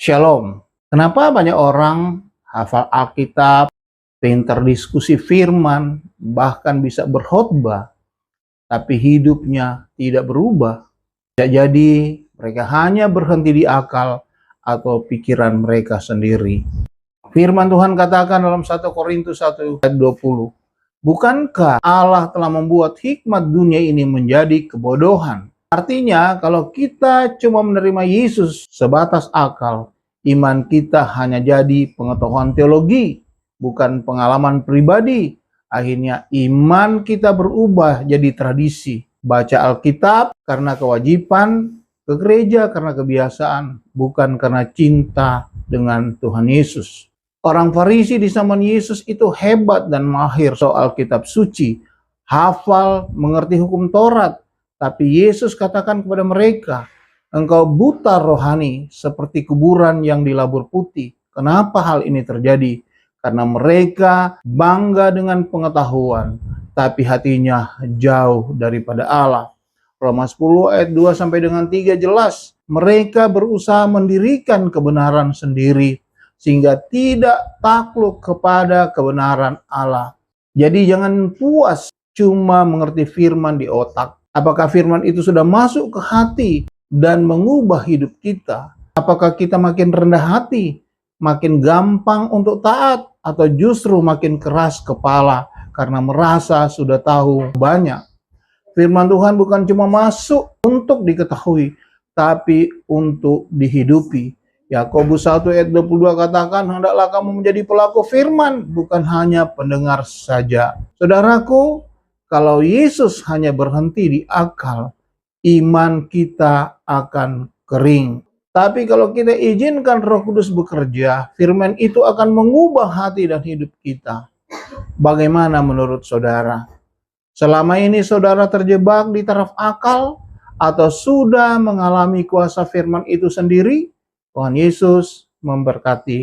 Shalom. Kenapa banyak orang hafal Alkitab, pintar diskusi firman, bahkan bisa berkhotbah, tapi hidupnya tidak berubah? Bisa jadi mereka hanya berhenti di akal atau pikiran mereka sendiri. Firman Tuhan katakan dalam 1 Korintus 1 ayat 20, bukankah Allah telah membuat hikmat dunia ini menjadi kebodohan? Artinya, kalau kita cuma menerima Yesus sebatas akal, iman kita hanya jadi pengetahuan teologi, bukan pengalaman pribadi. Akhirnya iman kita berubah jadi tradisi. Baca Alkitab karena kewajiban, ke gereja karena kebiasaan, bukan karena cinta dengan Tuhan Yesus. Orang Farisi di zaman Yesus itu hebat dan mahir soal kitab suci, hafal, mengerti hukum Taurat. Tapi Yesus katakan kepada mereka, engkau buta rohani seperti kuburan yang dilabur putih. Kenapa hal ini terjadi? Karena mereka bangga dengan pengetahuan, tapi hatinya jauh daripada Allah. Roma 10 ayat 2 sampai dengan 3 jelas, mereka berusaha mendirikan kebenaran sendiri sehingga tidak takluk kepada kebenaran Allah. Jadi jangan puas cuma mengerti firman di otak. Apakah firman itu sudah masuk ke hati dan mengubah hidup kita? Apakah kita makin rendah hati, makin gampang untuk taat, atau justru makin keras kepala karena merasa sudah tahu banyak? Firman Tuhan bukan cuma masuk untuk diketahui, tapi untuk dihidupi. Yakobus 1 ayat 22 katakan, hendaklah kamu menjadi pelaku firman, bukan hanya pendengar saja. Saudaraku, kalau Yesus hanya berhenti di akal, iman kita akan kering. Tapi kalau kita izinkan Roh Kudus bekerja, firman itu akan mengubah hati dan hidup kita. Bagaimana menurut saudara? Selama ini saudara terjebak di taraf akal atau sudah mengalami kuasa firman itu sendiri? Tuhan Yesus memberkati.